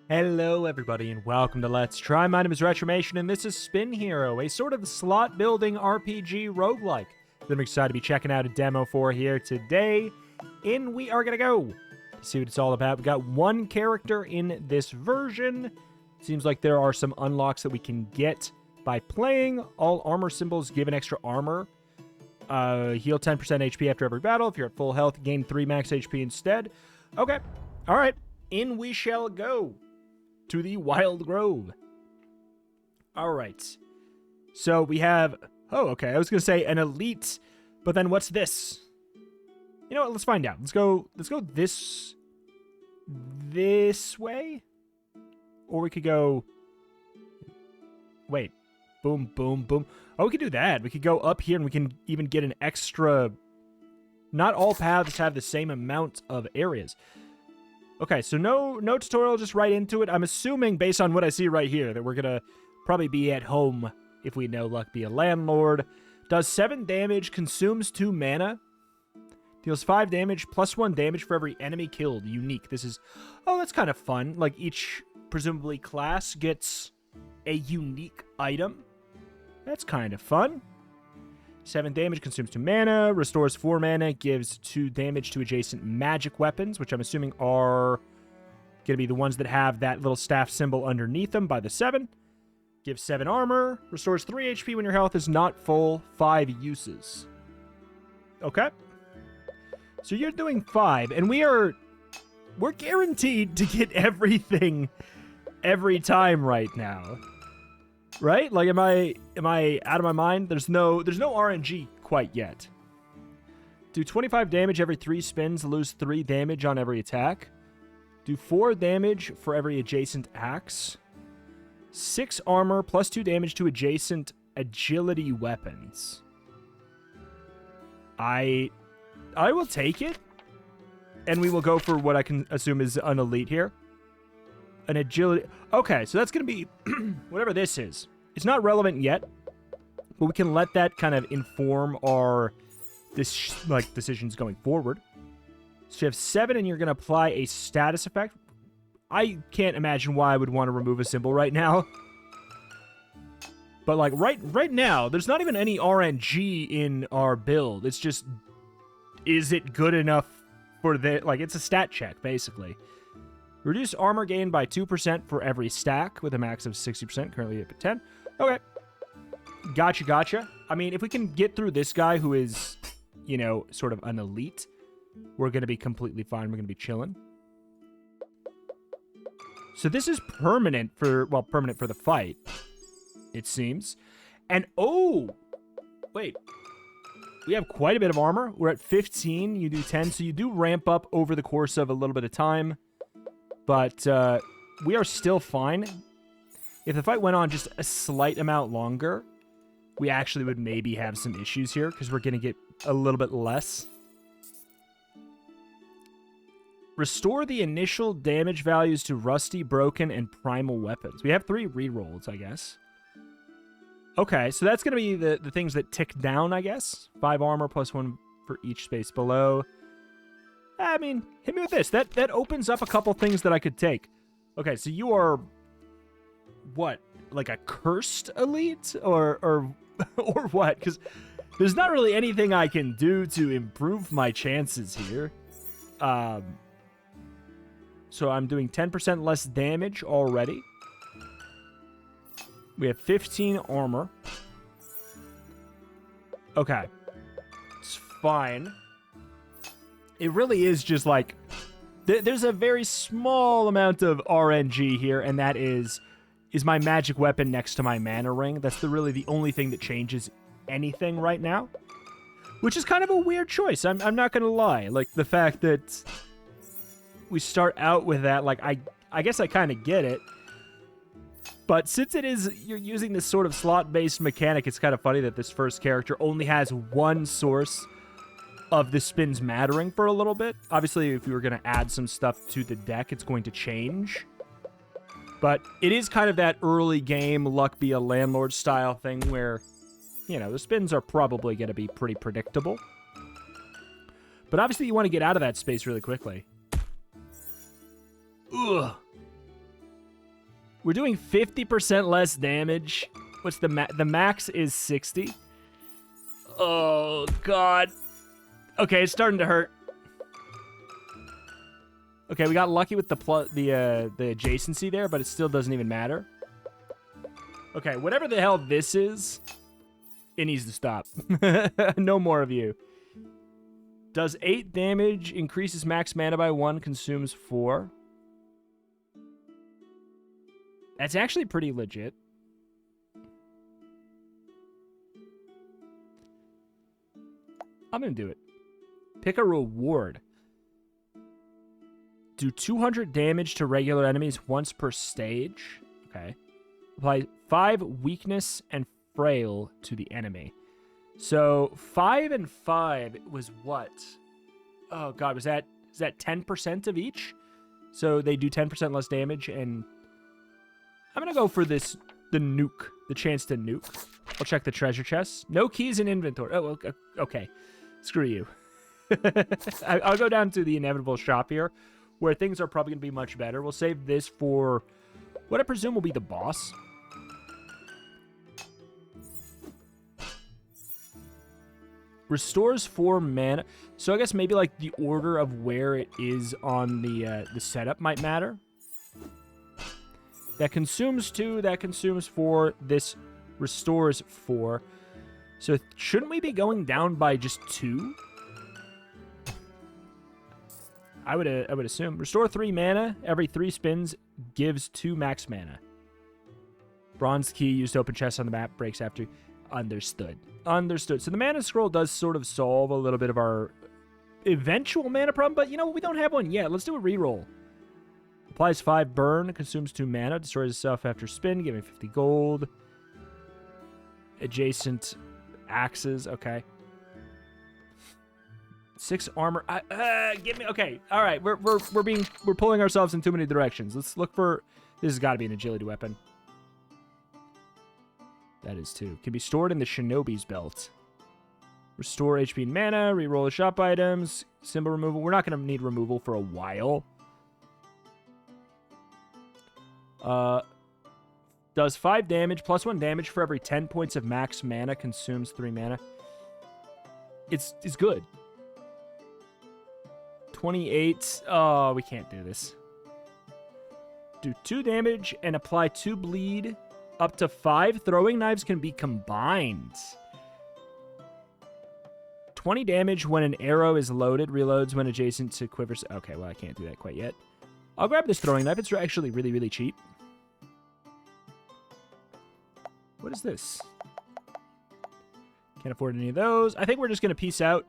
Hello everybody and welcome to Let's Try. My name is Retromation and this is Spin Hero, a sort of slot building RPG roguelike that I'm excited to be checking out a demo for here today. We are going to go to see what it's all about. We got one character in this version. Seems like there are some unlocks that we can get by playing. All armor symbols give an extra armor. Heal 10% HP after every battle. If you're at full health, gain 3 max HP instead. Okay. All right. In we shall go. To the Wild Grove. Alright. So we have... Oh, okay. I was going to say an elite. But then what's this? You know what? Let's find out. Let's go this way? Or we could go... Wait. Boom, boom, boom. Oh, we could do that. We could go up here and we can even get an extra... Not all paths have the same amount of areas. Okay, so no tutorial, just right into it. I'm assuming, based on what I see right here, that we're going to probably be at home, if we know luck, be a landlord. Does 7 damage, consumes 2 mana. Deals 5 damage, plus 1 damage for every enemy killed. Unique. This is... Oh, that's kind of fun. Like, each, presumably, class gets a unique item. That's kind of fun. 7 damage, consumes 2 mana, restores 4 mana, gives 2 damage to adjacent magic weapons, which I'm assuming are going to be the ones that have that little staff symbol underneath them by the 7. Gives 7 armor, restores 3 HP when your health is not full, 5 uses. Okay. So you're doing 5, and we're guaranteed to get everything every time right now. Right? Like, am I out of my mind? There's no RNG quite yet. Do 25 damage every 3 spins, lose 3 damage on every attack. Do 4 damage for every adjacent axe. 6 armor, plus 2 damage to adjacent agility weapons. I will take it. And we will go for what I can assume is an elite here. An agility... Okay, so that's going to be... whatever this is. It's not relevant yet, but we can let that kind of inform our decisions going forward. So you have 7, and you're going to apply a status effect. I can't imagine why I would want to remove a symbol right now. But, like, right now, there's not even any RNG in our build. It's just, is it good enough for the... Like, it's a stat check, basically. Reduce armor gain by 2% for every stack with a max of 60%, currently up at 10. Okay. Gotcha. I mean, if we can get through this guy who is, you know, sort of an elite, we're going to be completely fine. We're going to be chilling. So this is permanent for the fight, it seems. And, oh! Wait. We have quite a bit of armor. We're at 15. You do 10. So you do ramp up over the course of a little bit of time. But we are still fine. If the fight went on just a slight amount longer, we actually would maybe have some issues here, because we're going to get a little bit less. Restore the initial damage values to rusty, broken, and primal weapons. We have 3 rerolls, I guess. Okay, so that's going to be the things that tick down, I guess. 5 armor plus 1 for each space below. I mean, hit me with this. That opens up a couple things that I could take. Okay, so you are... What? Like a cursed elite? Or what? Because there's not really anything I can do to improve my chances here. So I'm doing 10% less damage already. We have 15 armor. Okay. It's fine. It really is just like... There's a very small amount of RNG here, and that is my magic weapon next to my mana ring. That's really the only thing that changes anything right now. Which is kind of a weird choice. I'm not going to lie. Like, the fact that we start out with that, like, I guess I kind of get it. But since you're using this sort of slot-based mechanic, it's kind of funny that this first character only has one source of the spins mattering for a little bit. Obviously, if we were going to add some stuff to the deck, it's going to change. But it is kind of that early game luck be a landlord style thing where, you know, the spins are probably going to be pretty predictable. But obviously you want to get out of that space really quickly. Ugh. We're doing 50% less damage. What's the max is 60. Oh, God. Okay, it's starting to hurt. Okay, we got lucky with the adjacency there, but it still doesn't even matter. Okay, whatever the hell this is, it needs to stop. No more of you. Does 8 damage, increases max mana by 1, consumes 4. That's actually pretty legit. I'm going to do it. Pick a reward. Do 200 damage to regular enemies once per stage. Okay. Apply 5 weakness and frail to the enemy. So 5 and 5 was what? Oh God, is that 10% of each? So they do 10% less damage, and I'm gonna go for the nuke, the chance to nuke. I'll check the treasure chest. No keys in inventory. Oh, okay. Screw you. I'll go down to the inevitable shop here, where things are probably gonna be much better. We'll save this for what I presume will be the boss. Restores 4 mana. So I guess maybe like the order of where it is on the setup might matter. That consumes 2. That consumes 4. This restores 4. So shouldn't we be going down by just 2? I would assume. Restore 3 mana. Every 3 spins gives 2 max mana. Bronze key used to open chests on the map. Breaks after. Understood. Understood. So the mana scroll does sort of solve a little bit of our eventual mana problem, but you know, we don't have one yet. Let's do a reroll. Applies 5 burn, consumes 2 mana, destroys itself after spin, giving 50 gold. Adjacent axes, okay. 6 armor. Give me. Okay, all right. We're pulling ourselves in too many directions. Let's look for. This has got to be an agility weapon. That is 2. Can be stored in the Shinobi's belt. Restore HP and mana. Reroll the shop items. Symbol removal. We're not going to need removal for a while. Does 5 damage. Plus 1 damage for every 10 points of max mana. Consumes 3 mana. It's good. 28. Oh, we can't do this. Do 2 damage and apply 2 bleed. Up to 5 throwing knives can be combined. 20 damage when an arrow is loaded. Reloads when adjacent to quivers. Okay, well, I can't do that quite yet. I'll grab this throwing knife. It's actually really, really cheap. What is this? Can't afford any of those. I think we're just going to peace out.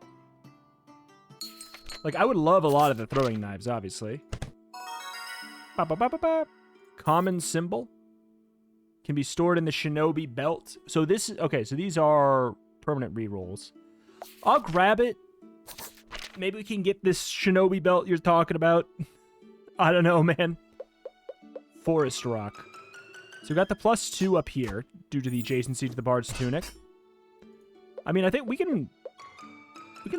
Like, I would love a lot of the throwing knives, obviously. Ba, ba, ba, ba, ba. Common symbol. Can be stored in the Shinobi belt. So this is... Okay, so these are permanent rerolls. I'll grab it. Maybe we can get this Shinobi belt you're talking about. I don't know, man. Forest Rock. So we got the +2 up here due to the adjacency to the Bard's Tunic. I mean, I think we can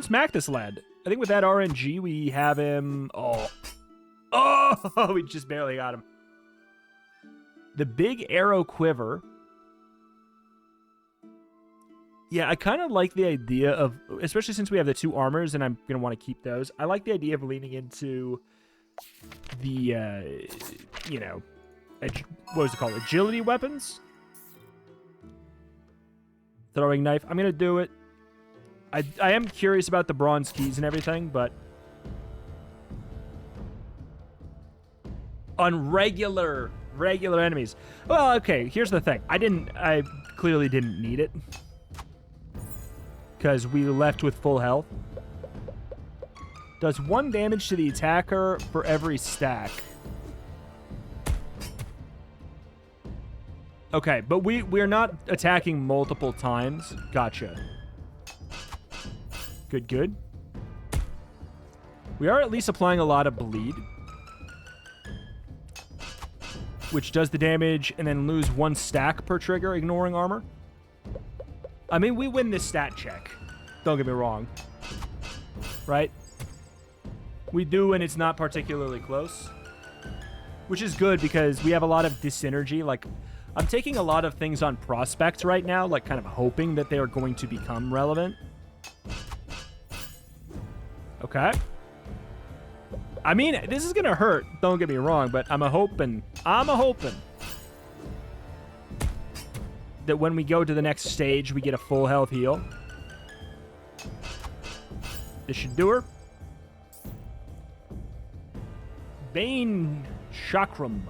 smack this lad. I think with that RNG, we have him... Oh, we just barely got him. The big arrow quiver. Yeah, I kind of like the idea of, especially since we have the 2 armors, and I'm going to want to keep those. I like the idea of leaning into the, you know, what was it called? Agility weapons? Throwing knife. I'm going to do it. I am curious about the bronze keys and everything, but... On regular enemies. Well, okay, here's the thing. I clearly didn't need it. Because we left with full health. Does 1 damage to the attacker for every stack. Okay, but we're not attacking multiple times. Gotcha. Good. We are at least applying a lot of bleed. Which does the damage and then lose 1 stack per trigger, ignoring armor. I mean, we win this stat check. Don't get me wrong. Right? We do, and it's not particularly close. which is good because we have a lot of dyssynergy. Like, I'm taking a lot of things on prospect right now, like kind of hoping that they are going to become relevant. Okay. I mean, this is going to hurt, don't get me wrong, but I'm a-hoping that when we go to the next stage, we get a full health heal. This should do her. Bane Chakram.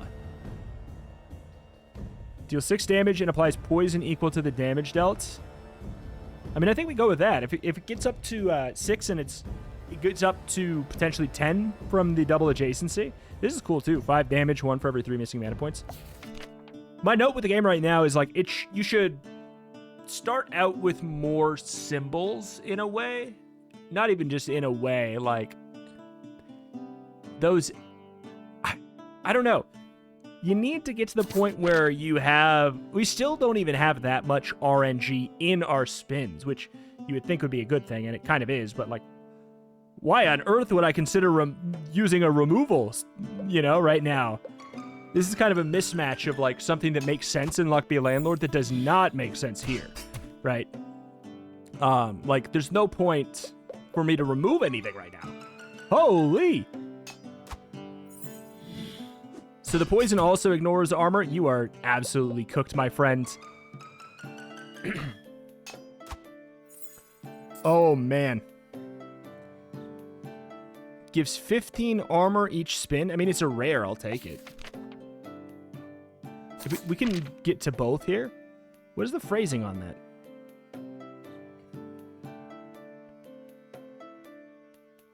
Deals 6 damage and applies poison equal to the damage dealt. I mean, I think we go with that. If it gets up to 6 and it gets up to potentially 10 from the double adjacency, this is cool too. 5 damage, 1 for every 3 missing mana points. My note with the game right now is like you should start out with more symbols in a way. Not even just in a way, like those. I don't know. You need to get to the point where we still don't even have that much RNG in our spins, which you would think would be a good thing, and it kind of is, but like, why on earth would I consider using a removal, right now? This is kind of a mismatch of like something that makes sense in Luck Be a Landlord that does not make sense here, right? Like, there's no point for me to remove anything right now. Holy! So the poison also ignores armor. You are absolutely cooked, my friend. Oh, man. Gives 15 armor each spin. I mean, it's a rare. I'll take it. If we can get to both here. What is the phrasing on that?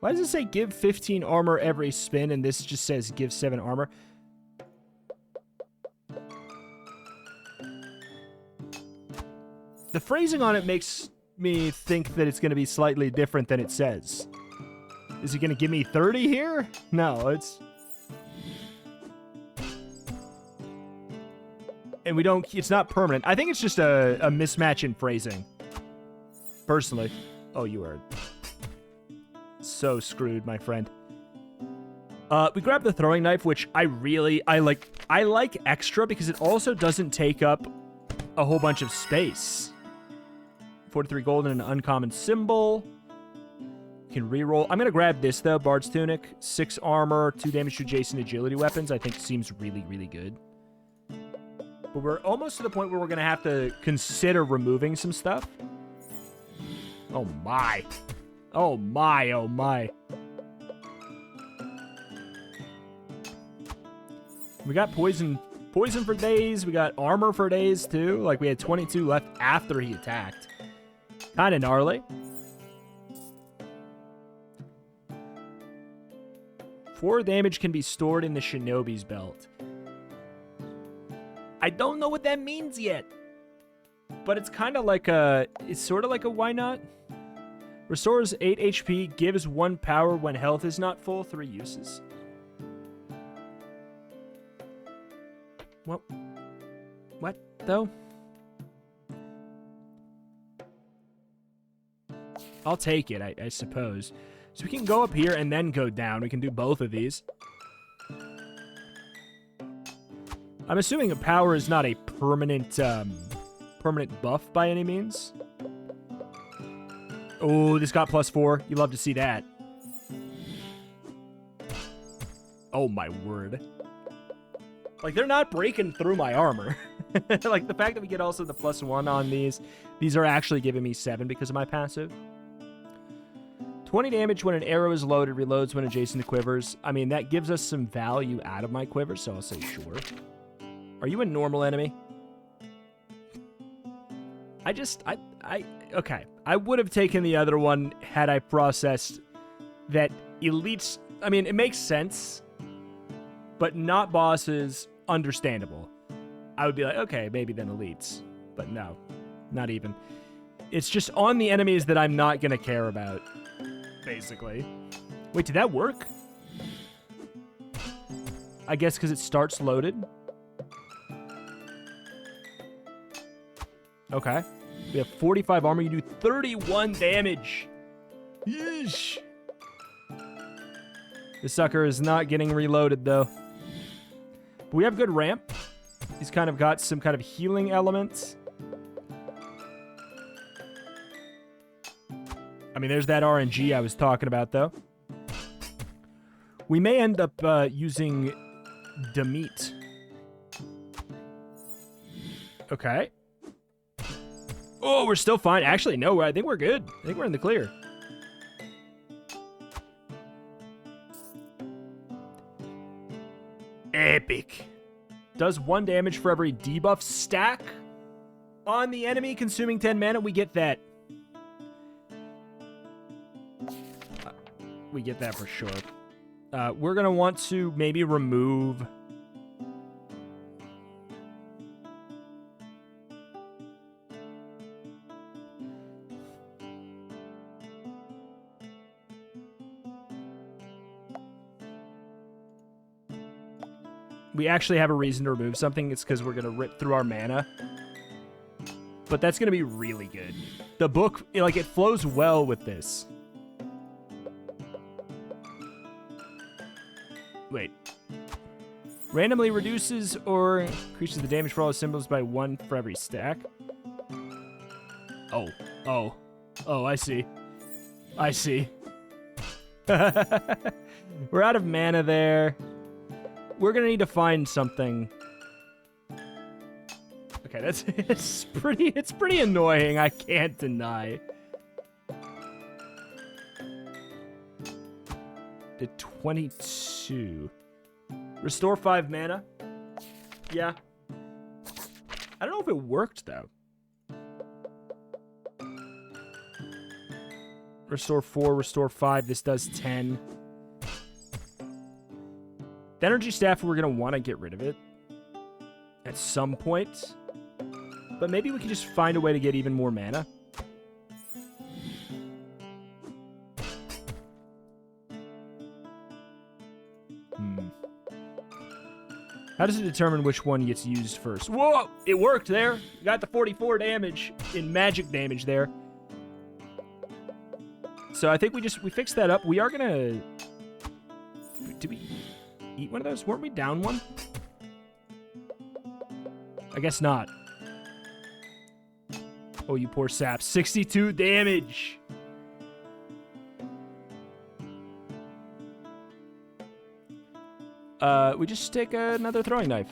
Why does it say give 15 armor every spin, and this just says give 7 armor? The phrasing on it makes me think that it's going to be slightly different than it says. Is it going to give me 30 here? No, it's... And it's not permanent. I think it's just a mismatch in phrasing. Personally. Oh, you are so screwed, my friend. We grabbed the throwing knife, which I like extra because it also doesn't take up a whole bunch of space. 43 gold and an uncommon symbol. You can reroll. I'm going to grab this, though. Bard's Tunic. 6 armor, 2 damage to adjacent agility weapons. I think seems really, really good. But we're almost to the point where we're going to have to consider removing some stuff. Oh, my. Oh, my. Oh, my. We got poison for days. We got armor for days, too. Like, we had 22 left after he attacked. Kind of gnarly. 4 damage can be stored in the Shinobi's belt. I don't know what that means yet. But it's kind of like it's sort of like a why not? Restores 8 HP, gives 1 power when health is not full, 3 uses. Well, what, though? I'll take it, I suppose. So we can go up here and then go down. We can do both of these. I'm assuming a power is not a permanent buff by any means. Oh, this got +4. You love to see that. Oh, my word. Like, they're not breaking through my armor. Like, the fact that we get also the +1 on these are actually giving me 7 because of my passive. 20 damage when an arrow is loaded, reloads when adjacent to quivers. I mean, that gives us some value out of my quiver, so I'll say sure. Are you a normal enemy? Okay. I would have taken the other one had I processed that elites... I mean, it makes sense, but not bosses, understandable. I would be like, okay, maybe then elites. But no, not even. It's just on the enemies that I'm not going to care about, basically. Wait, did that work? I guess because it starts loaded. Okay. We have 45 armor. You do 31 damage. Yeesh. The sucker is not getting reloaded, though. But we have good ramp. He's kind of got some kind of healing elements. I mean, there's that RNG I was talking about, though. We may end up using Demeat. Okay. Oh, we're still fine. Actually, no, I think we're good. I think we're in the clear. Epic. Does 1 damage for every debuff stack on the enemy, consuming 10 mana. We get that. We get that for sure. We're going to want to maybe remove... We actually have a reason to remove something. It's because we're going to rip through our mana. But that's going to be really good. The book, like, it flows well with this. Wait. Randomly reduces or increases the damage for all symbols by 1 for every stack. Oh. Oh. Oh, I see. I see. We're out of mana there. We're gonna need to find something. Okay, it's pretty annoying, I can't deny. The 22. Restore 5 mana. Yeah. I don't know if it worked though. Restore 4, restore 5. This does 10. The energy staff, we're going to want to get rid of it at some point. But maybe we can just find a way to get even more mana. How does it determine which one gets used first? Whoa! It worked there. Got the 44 damage in magic damage there. So I think we fixed that up. We are going to... Did we eat one of those? Weren't we down one? I guess not. Oh, you poor sap. 62 damage. We just stick another throwing knife.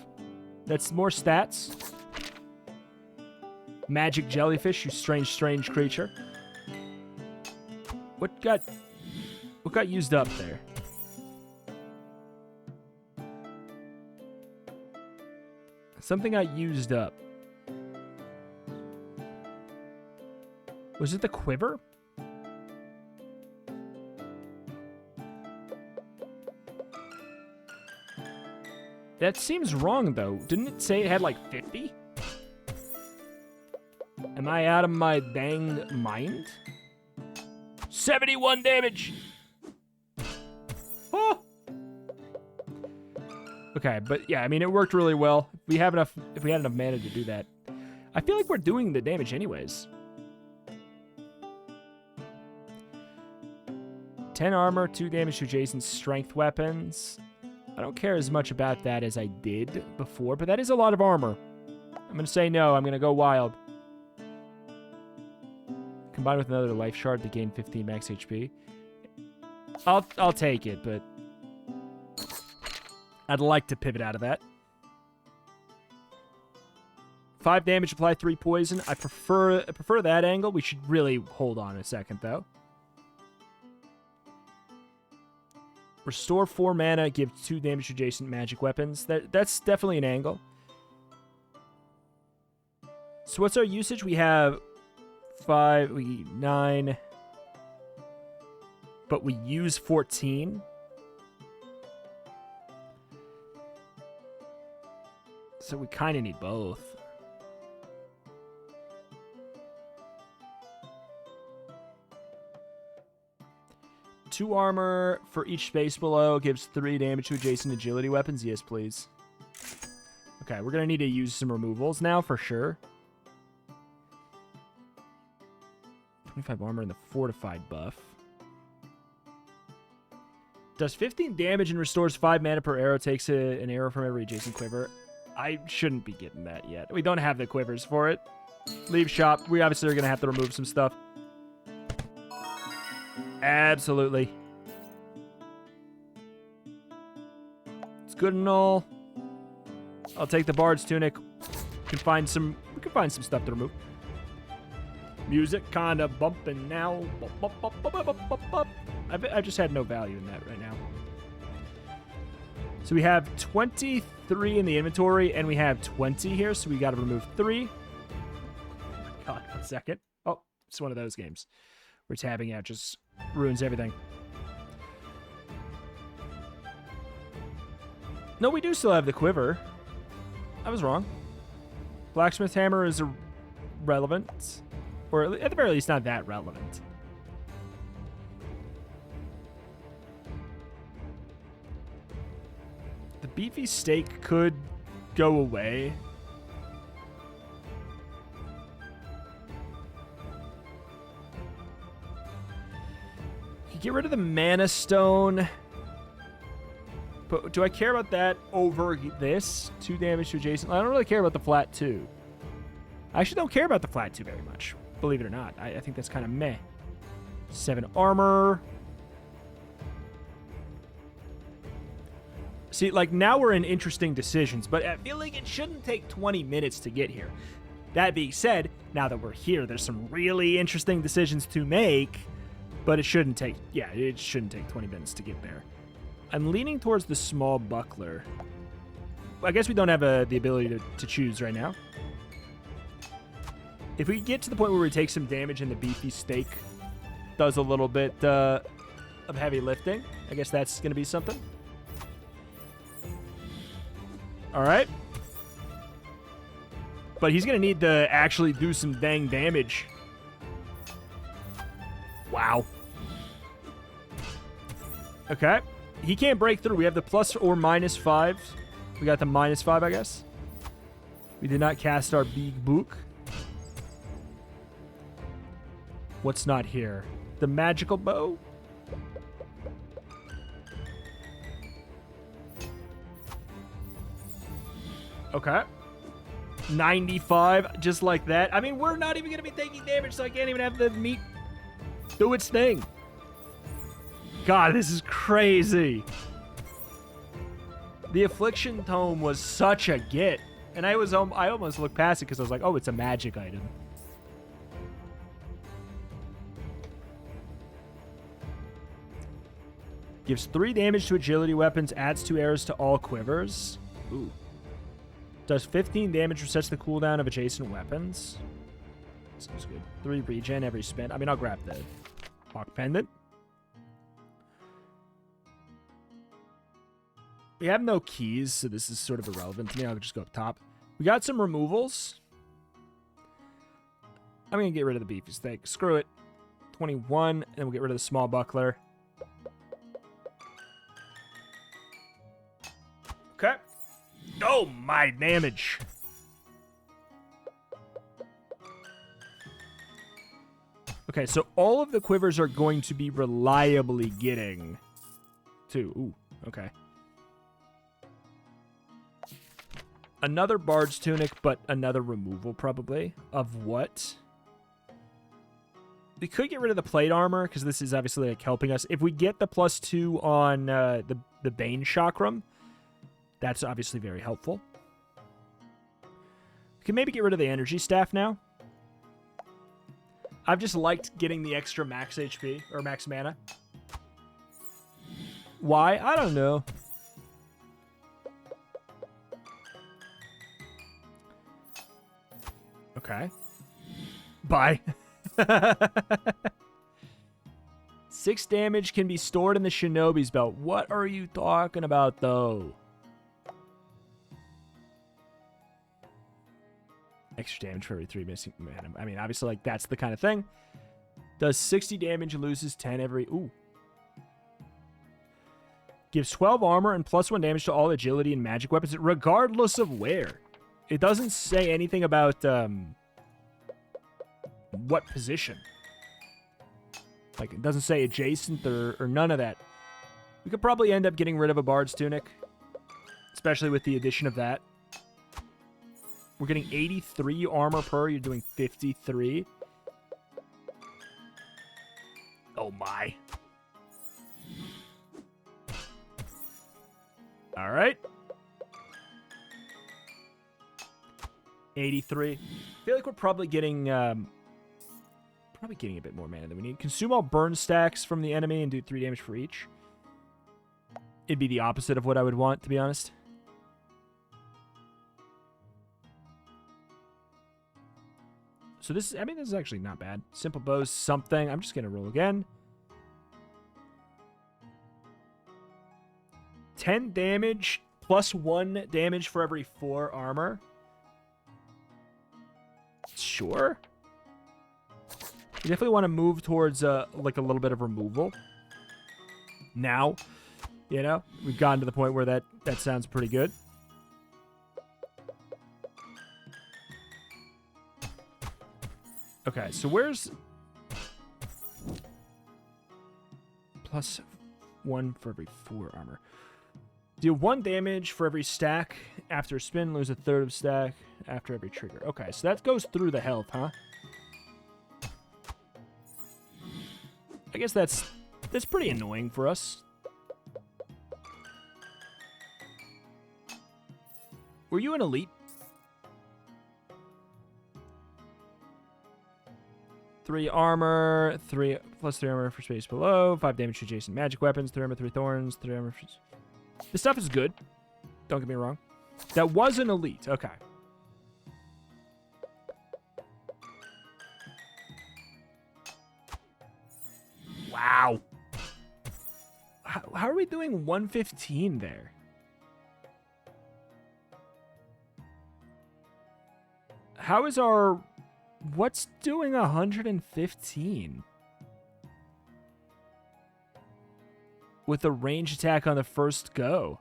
That's more stats. Magic jellyfish, you strange creature. What got used up there? Something got used up. Was it the quiver? That seems wrong, though. Didn't it say it had, like, 50? Am I out of my dang mind? 71 damage! Oh! Okay, but yeah, I mean, it worked really well. If we had enough mana to do that. I feel like we're doing the damage anyways. 10 armor, 2 damage to adjacent strength weapons. I don't care as much about that as I did before, but that is a lot of armor. I'm going to say no. I'm going to go wild. Combined with another life shard to gain 15 max HP. I'll take it, but I'd like to pivot out of that. 5 damage, apply 3 poison. I prefer that angle. We should really hold on a second, though. Restore 4 mana, give 2 damage to adjacent magic weapons. That's definitely an angle. So what's our usage? We have 9. But we use 14. So we kind of need both. Two armor for each space below gives 3 damage to adjacent agility weapons. Yes, please. Okay, we're going to need to use some removals now for sure. 25 armor and the fortified buff. Does 15 damage and restores 5 mana per arrow. Takes an arrow from every adjacent quiver. I shouldn't be getting that yet. We don't have the quivers for it. Leave shop. We obviously are going to have to remove some stuff. Absolutely. It's good and all. I'll take the Bard's Tunic. We can find some stuff to remove. Music kind of bumping now. I just had no value in that right now. So we have 23 in the inventory, and we have 20 here, so we got to remove 3. Oh my god, 1 second. Oh, it's one of those games where tabbing out just ruins everything. No, we do still have the quiver. I was wrong. Blacksmith Hammer is irrelevant. Or at the very least, not that relevant. The beefy steak could go away. You get rid of the Mana Stone. But do I care about that over this? 2 damage to adjacent. I don't really care about the flat 2. I actually don't care about the flat 2 very much. Believe it or not. I think that's kind of meh. 7 armor. See, like, now we're in interesting decisions, but I feel like it shouldn't take 20 minutes to get here. That being said, now that we're here, there's some really interesting decisions to make, but it shouldn't take 20 minutes to get there. I'm leaning towards the small buckler. I guess we don't have the ability to choose right now. If we get to the point where we take some damage and the beefy steak does a little bit of heavy lifting, I guess that's going to be something. All right. But he's going to need to actually do some dang damage. Wow. Okay. He can't break through. We have the plus or minus 5. We got the minus 5, I guess. We did not cast our big book. What's not here? The magical bow? Okay. 95, just like that. I mean, we're not even going to be taking damage, so I can't even have the meat do its thing. God, this is crazy. The Affliction Tome was such a get. And I almost looked past it because I was like, oh, it's a magic item. Gives 3 damage to agility weapons, adds 2 arrows to all quivers. Ooh. Does 15 damage, resets the cooldown of adjacent weapons. Sounds good. 3 regen every spin. I mean, I'll grab the Hawk Pendant. We have no keys, so this is sort of irrelevant to me. I'll just go up top. We got some removals. I'm going to get rid of the beefy steak. Screw it. 21, and then we'll get rid of the small buckler. Okay. Oh, my damage. Okay, so all of the quivers are going to be reliably getting 2. Ooh, okay. Another Bard's Tunic, but another removal, probably. Of what? We could get rid of the plate armor, because this is obviously like helping us. If we get the +2 on the Bane Chakram, that's obviously very helpful. We can maybe get rid of the energy staff now. I've just liked getting the extra max HP, or max mana. Why? I don't know. Okay. Bye. 6 damage can be stored in the Shinobi's Belt. What are you talking about, though? Extra damage for every 3 missing mana. I mean, obviously, like, that's the kind of thing. Does 60 damage, loses 10 every... Ooh. Gives 12 armor and +1 damage to all agility and magic weapons, regardless of where. It doesn't say anything about what position. Like, it doesn't say adjacent or none of that. We could probably end up getting rid of a Bard's Tunic, especially with the addition of that. We're getting 83 armor per. You're doing 53. Oh, my. All right. 83. I feel like we're probably getting a bit more mana than we need. Consume all burn stacks from the enemy and do 3 damage for each. It'd be the opposite of what I would want, to be honest. So this is actually not bad. Simple bows, something. I'm just going to roll again. 10 damage plus 1 damage for every 4 armor. Sure. You definitely want to move towards like a little bit of removal. Now, you know, we've gotten to the point where that sounds pretty good. Okay, so where's plus 1 for every 4 armor? Deal 1 damage for every stack after a spin. Lose a third of stack after every trigger. Okay, so that goes through the health, huh? I guess that's pretty annoying for us. Were you an elite? 3 armor, 3 plus 3 armor for space below, 5 damage to adjacent magic weapons, 3 armor, 3 thorns, 3 armor. This stuff is good. Don't get me wrong. That was an elite. Okay. Wow. How are we doing 115 there? How is our... What's doing 115? With a range attack on the first go.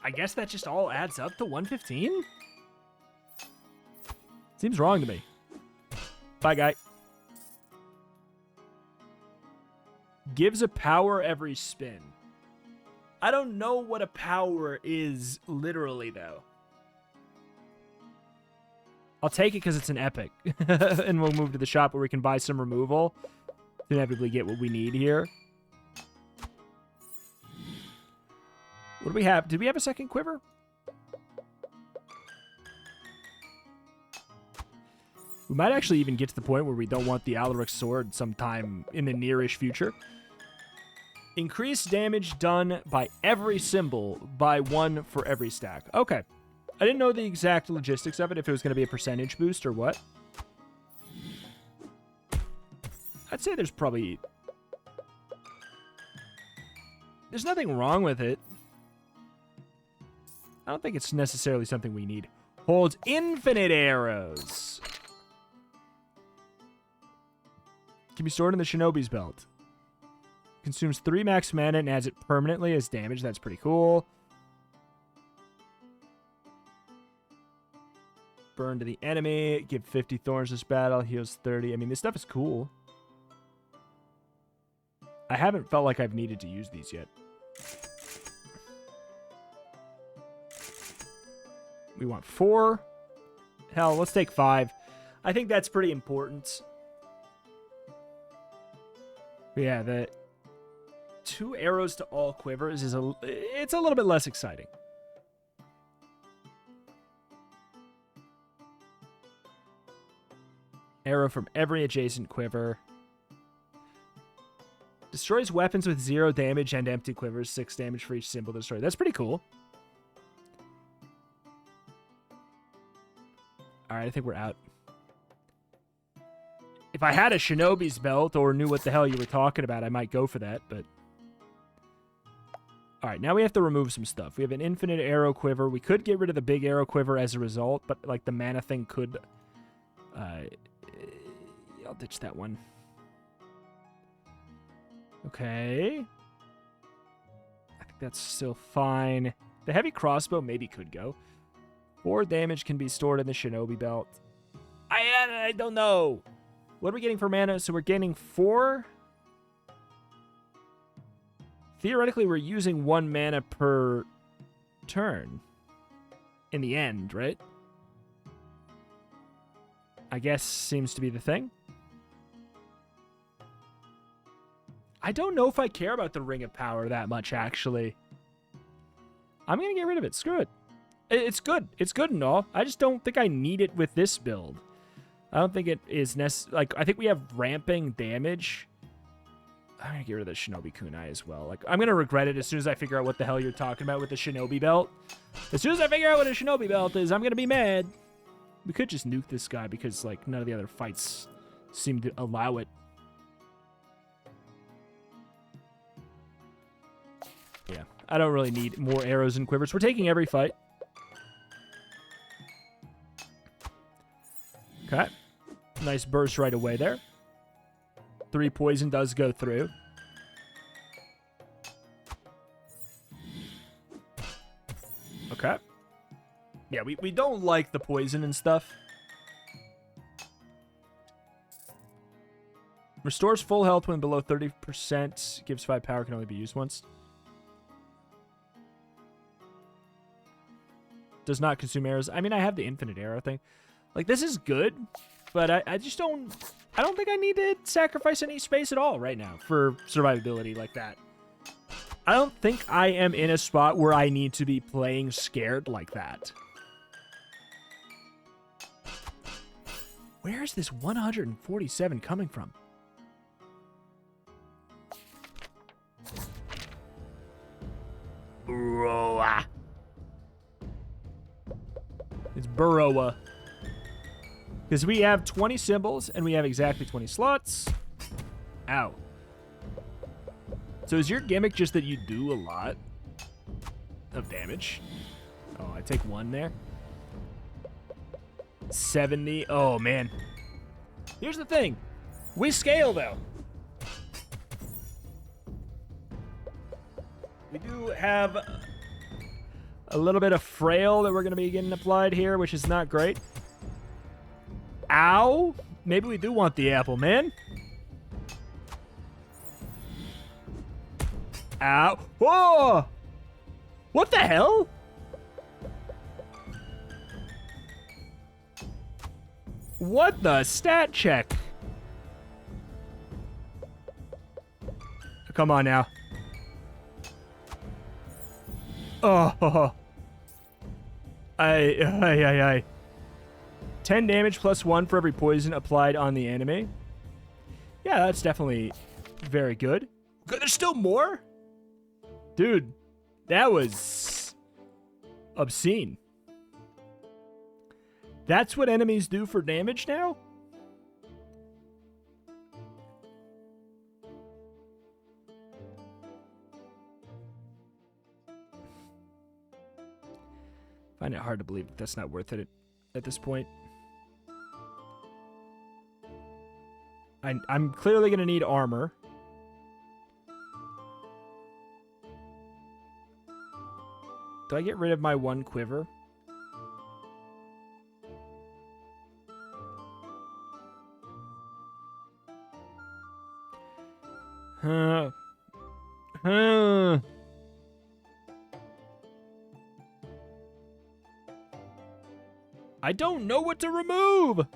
I guess that just all adds up to 115? Seems wrong to me. Bye, guy. Gives a power every spin. I don't know what a power is literally, though. I'll take it because it's an epic. And we'll move to the shop where we can buy some removal to inevitably get what we need here. What do we have? Did we have a second quiver? We might actually even get to the point where we don't want the Nydeleric sword sometime in the nearish future. Increase damage done by every symbol by 1 for every stack. Okay. I didn't know the exact logistics of it, if it was going to be a percentage boost or what. I'd say there's probably... There's nothing wrong with it. I don't think it's necessarily something we need. Holds infinite arrows. Can be stored in the Shinobi's belt. Consumes 3 max mana and adds it permanently as damage. That's pretty cool. Burn to the enemy. Give 50 thorns this battle. Heals 30. I mean, this stuff is cool. I haven't felt like I've needed to use these yet. We want 4. Hell, let's take 5. I think that's pretty important. But yeah, the 2 arrows to all quivers is it's a little bit less exciting. Arrow from every adjacent quiver. Destroys weapons with 0 damage and empty quivers. 6 damage for each symbol destroyed. That's pretty cool. Alright, I think we're out. If I had a Shinobi's belt or knew what the hell you were talking about, I might go for that, but... Alright, now we have to remove some stuff. We have an infinite arrow quiver. We could get rid of the big arrow quiver as a result, but like the mana thing could... I'll ditch that one. Okay. I think that's still fine. The heavy crossbow maybe could go. 4 damage can be stored in the Shinobi belt. I don't know. What are we getting for mana? So we're gaining 4. Theoretically, we're using 1 mana per turn. In the end, right? I guess seems to be the thing. I don't know if I care about the Ring of Power that much, actually. I'm going to get rid of it. Screw it. It's good. It's good and all. I just don't think I need it with this build. I don't think it is necessary. Like, I think we have ramping damage. I'm going to get rid of the Shinobi Kunai as well. Like, I'm going to regret it as soon as I figure out what the hell you're talking about with the Shinobi belt. As soon as I figure out what a Shinobi belt is, I'm going to be mad. We could just nuke this guy because, like, none of the other fights seem to allow it. Yeah, I don't really need more arrows and quivers. We're taking every fight. Okay. Nice burst right away there. 3 poison does go through. Okay. Yeah, we don't like the poison and stuff. Restores full health when below 30%. Gives 5 power, can only be used once. Does not consume arrows. I mean, I have the infinite arrow thing. Like, this is good, but I just don't... I don't think I need to sacrifice any space at all right now for survivability like that. I don't think I am in a spot where I need to be playing scared like that. Where is this 147 coming from? Burrowa. It's Burrowa. Because we have 20 symbols, and we have exactly 20 slots. Ow. So is your gimmick just that you do a lot of damage? Oh, I take 1 there. 70. Oh, man. Here's the thing. We scale, though. We do have a little bit of frail that we're going to be getting applied here, which is not great. Ow. Maybe we do want the apple, man. Ow. Whoa. What the hell? What the stat check? Come on now. Oh. Aye. 10 damage plus 1 for every poison applied on the enemy. Yeah, that's definitely very good. There's still more? Dude, that was obscene. That's what enemies do for damage now? Find it hard to believe that that's not worth it at this point. I'm clearly going to need armor. Do I get rid of my 1 quiver? I don't know what to remove.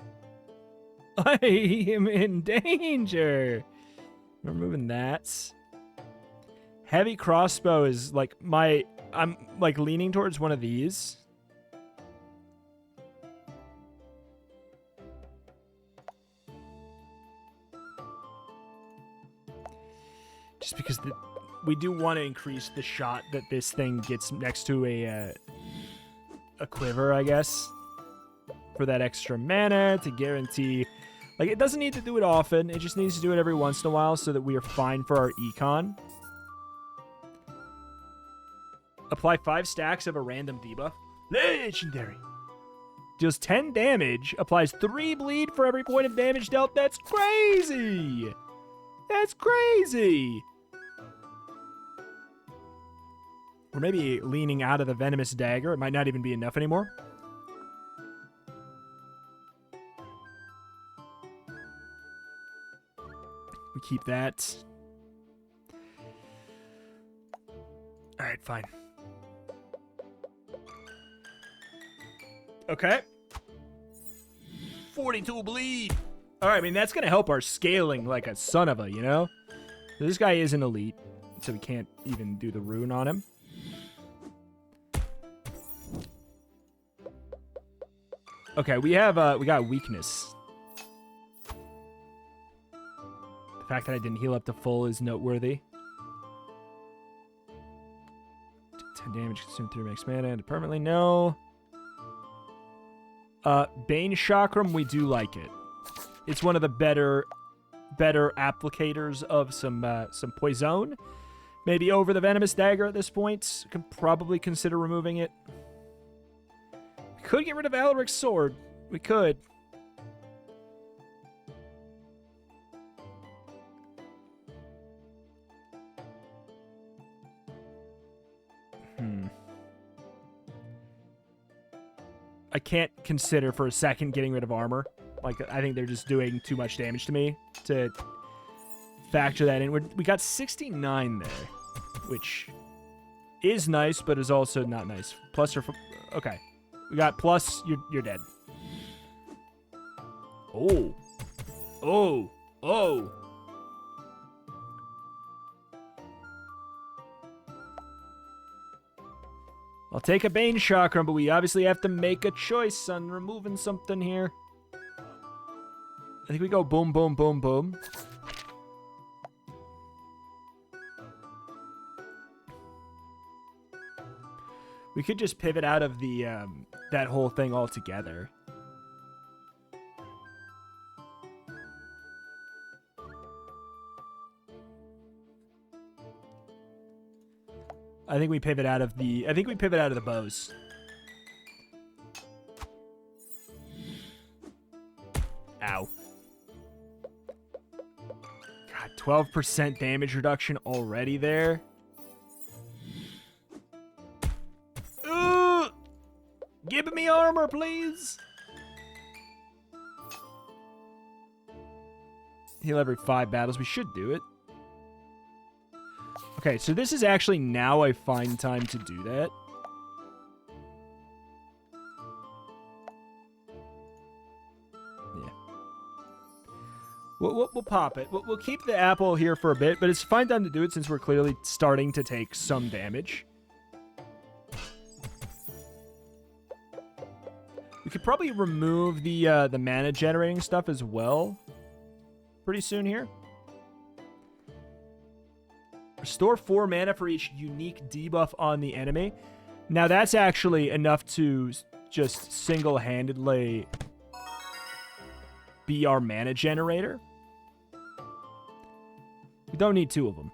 I am in danger. I'm removing that. Heavy crossbow is like I'm like leaning towards one of these. Just because we do want to increase the shot that this thing gets next to a quiver, I guess. For that extra mana to guarantee. Like, it doesn't need to do it often. It just needs to do it every once in a while so that we are fine for our econ. Apply 5 stacks of a random debuff. Legendary. Deals 10 damage. Applies 3 bleed for every point of damage dealt. That's crazy. That's crazy. Or maybe leaning out of the venomous dagger. It might not even be enough anymore. keep that. Alright, fine. Okay. 42 bleed. Alright, I mean, that's going to help our scaling like a son of a, you know? This guy is an elite, so we can't even do the rune on him. Okay, we got weakness. The fact that I didn't heal up to full is noteworthy. 10 damage consumed through max mana and permanently, no. Bane Chakram, we do like it. It's one of the better applicators of some poison. Maybe over the Venomous Dagger at this point. Could probably consider removing it. We could get rid of Alaric's sword. We could. I can't consider for a second getting rid of armor. Like, I think they're just doing too much damage to me to factor that in. We got 69 there, which is nice, but is also not nice. Plus or... Okay. We got plus, you're dead. Oh. Oh. Oh. I'll take a Bane Chakram, but we obviously have to make a choice on removing something here. I think we go boom, boom, boom, boom. We could just pivot out of the that whole thing altogether. I think we pivot out of the bows. Ow. God, 12% damage reduction already there. Give me armor, please. Heal every 5 battles. We should do it. Okay, so this is actually now I find time to do that. Yeah. We'll pop it. We'll keep the apple here for a bit, but it's fine time to do it since we're clearly starting to take some damage. We could probably remove the mana generating stuff as well pretty soon here. Restore 4 mana for each unique debuff on the enemy. Now that's actually enough to just single-handedly be our mana generator. We don't need 2 of them.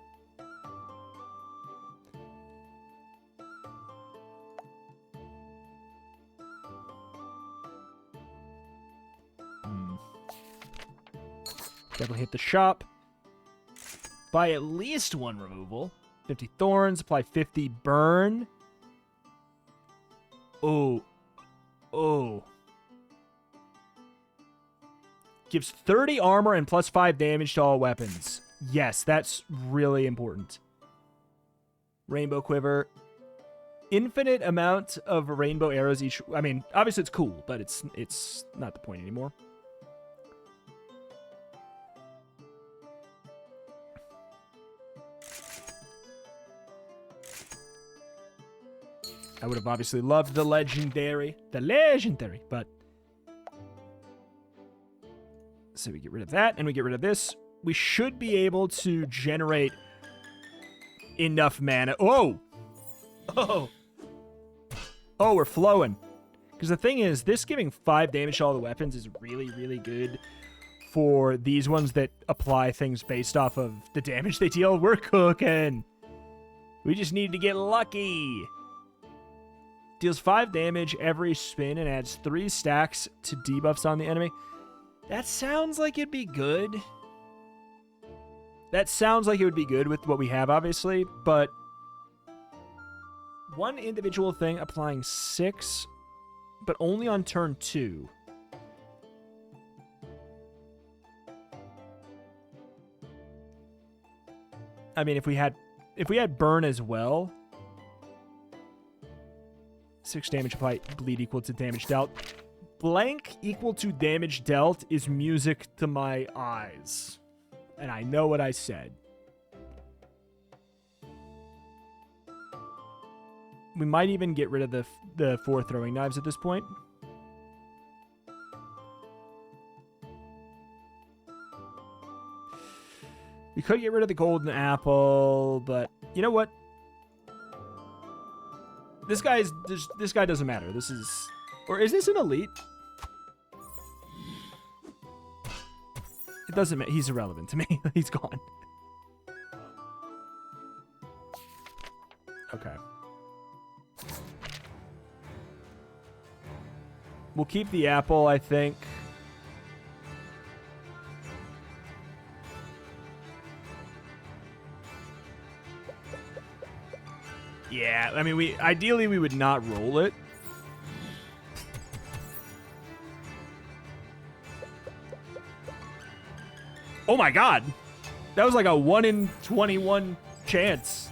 Definitely hit the shop. Buy at least 1 removal. 50 thorns, apply 50 burn. Oh. Oh. Gives 30 armor and plus 5 damage to all weapons. Yes, that's really important. Rainbow Quiver. Infinite amount of rainbow arrows each. I mean, obviously it's cool, but it's not the point anymore. I would have obviously loved the legendary, but... So we get rid of that, and we get rid of this. We should be able to generate enough mana. Oh! Oh! Oh, we're flowing. Because the thing is, this giving 5 damage to all the weapons is really, really good for these ones that apply things based off of the damage they deal. We're cooking! We just need to get lucky! Deals 5 damage every spin and adds 3 stacks to debuffs on the enemy. That sounds like it'd be good. That sounds like it would be good with what we have, obviously, but... One individual thing applying 6, but only on turn 2. I mean, if we had burn as well, 6 damage applied, bleed equal to damage dealt. Blank equal to damage dealt is music to my eyes. And I know what I said. We might even get rid of the 4 throwing knives at this point. We could get rid of the golden apple, but you know what? This guy doesn't matter. This is, or is this an elite? It doesn't matter. He's irrelevant to me. He's gone. Okay. We'll keep the apple, I think. Yeah, I mean, ideally we would not roll it. Oh my god. That was like a 1 in 21 chance.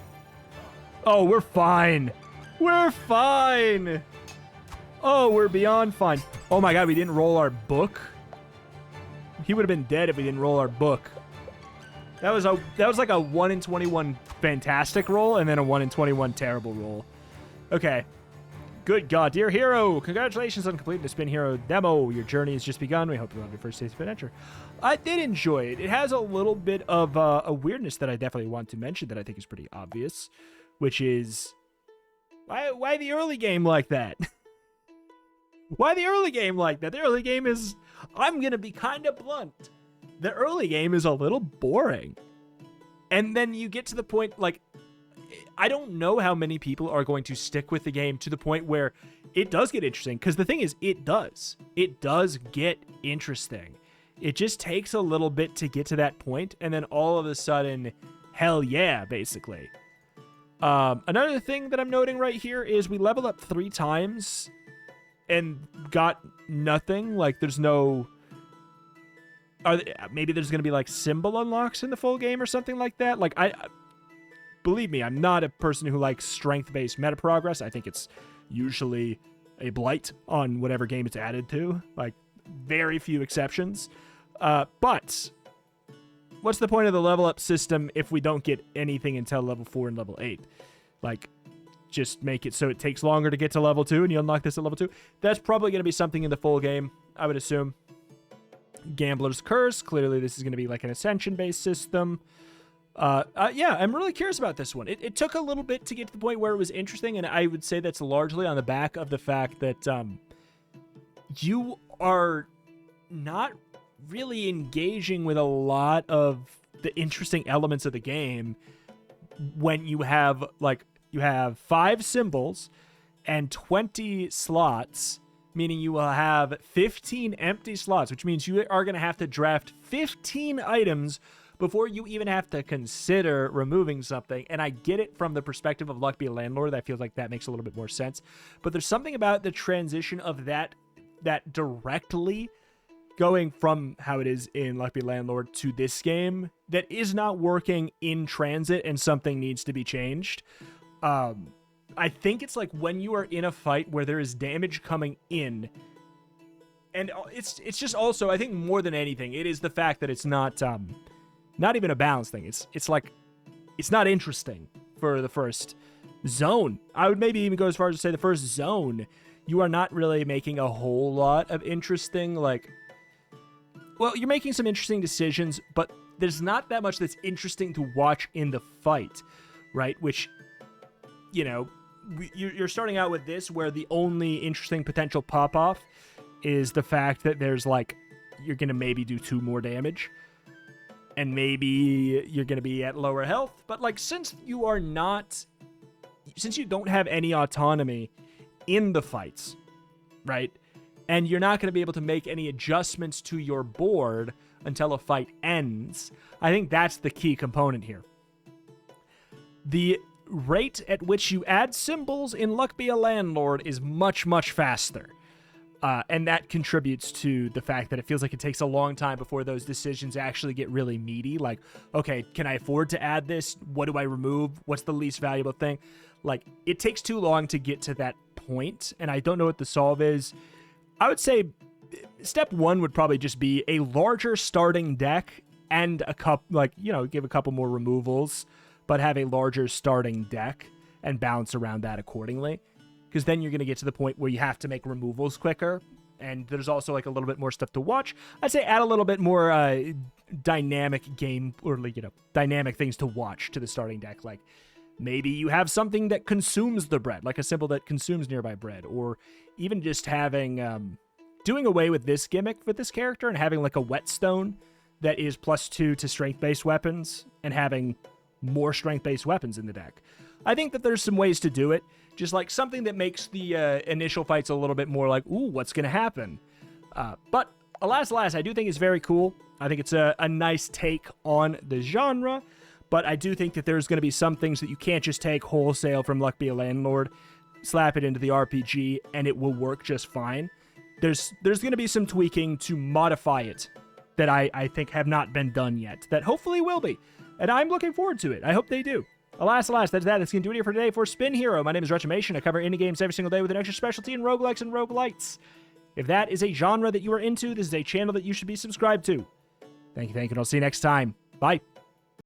Oh, we're fine. We're fine. Oh, we're beyond fine. Oh my god, we didn't roll our book. He would have been dead if we didn't roll our book. That was like a 1 in 21 fantastic roll and then a 1 in 21 terrible roll. Okay. Good God, dear hero. Congratulations on completing the Spin Hero demo. Your journey has just begun. We hope you love your first taste of adventure. I did enjoy it. It has a little bit of a weirdness that I definitely want to mention that I think is pretty obvious, which is why the early game like that? Why the early game like that? The early game is, I'm going to be kind of blunt. The early game is a little boring. And then you get to the point, like, I don't know how many people are going to stick with the game to the point where it does get interesting. Because the thing is, it does. It does get interesting. It just takes a little bit to get to that point, and then all of a sudden, hell yeah, basically. Another thing that I'm noting right here is we leveled up 3 times and got nothing. Like, there's no... maybe there's going to be, like, symbol unlocks in the full game or something like that. Like, believe me, I'm not a person who likes strength-based meta progress. I think it's usually a blight on whatever game it's added to. Like, very few exceptions. But what's the point of the level up system if we don't get anything until level 4 and level 8? Like, just make it so it takes longer to get to level 2 and you unlock this at level 2. That's probably going to be something in the full game, I would assume. Gambler's Curse. Clearly, this is going to be like an ascension-based system. Yeah, I'm really curious about this one. It took a little bit to get to the point where it was interesting, and I would say that's largely on the back of the fact that you are not really engaging with a lot of the interesting elements of the game when you have, like, you have 5 symbols and 20 slots, meaning you will have 15 empty slots, which means you are going to have to draft 15 items before you even have to consider removing something. And I get it from the perspective of Luck Be a Landlord. That feels like that makes a little bit more sense. But there's something about the transition of that directly going from how it is in Luck Be a Landlord to this game that is not working in transit, and something needs to be changed. I think it's like when you are in a fight where there is damage coming in, and it's just also, I think more than anything, it is the fact that it's not even a balance thing. It's like, it's not interesting for the first zone. I would maybe even go as far as to say the first zone, you are not really making a whole lot of interesting, like, well, you're making some interesting decisions, but there's not that much that's interesting to watch in the fight, right? Which, you know, you're starting out with this where the only interesting potential pop-off is the fact that there's, like, you're going to maybe do 2 more damage, and maybe you're going to be at lower health. But, like, since you don't have any autonomy in the fights, right, and you're not going to be able to make any adjustments to your board until a fight ends, I think that's the key component here. The rate at which you add symbols in Luck Be a Landlord is much, much faster. And that contributes to the fact that it feels like it takes a long time before those decisions actually get really meaty. Like, okay, can I afford to add this? What do I remove? What's the least valuable thing? Like, it takes too long to get to that point, and I don't know what the solve is. I would say step one would probably just be a larger starting deck and a couple, like, you know, give a couple more removals, but have a larger starting deck and bounce around that accordingly. Because then you're going to get to the point where you have to make removals quicker, and there's also like a little bit more stuff to watch. I'd say add a little bit more dynamic game, or, like, you know, dynamic things to watch to the starting deck. Like, maybe you have something that consumes the bread, like a symbol that consumes nearby bread, or even just having, doing away with this gimmick with this character and having like a whetstone that is +2 to strength-based weapons and having more strength-based weapons in the deck. I think that there's some ways to do it. Just like something that makes the initial fights a little bit more like, ooh, what's going to happen? But alas, I do think it's very cool. I think it's a nice take on the genre. But I do think that there's going to be some things that you can't just take wholesale from Luck Be a Landlord, slap it into the RPG, and it will work just fine. There's going to be some tweaking to modify it that I think have not been done yet, that hopefully will be. And I'm looking forward to it. I hope they do. Alas, that's that. That's going to do it here for today for Spin Hero. My name is Retrimation. I cover indie games every single day with an extra specialty in roguelikes and roguelites. If that is a genre that you are into, this is a channel that you should be subscribed to. Thank you, and I'll see you next time. Bye.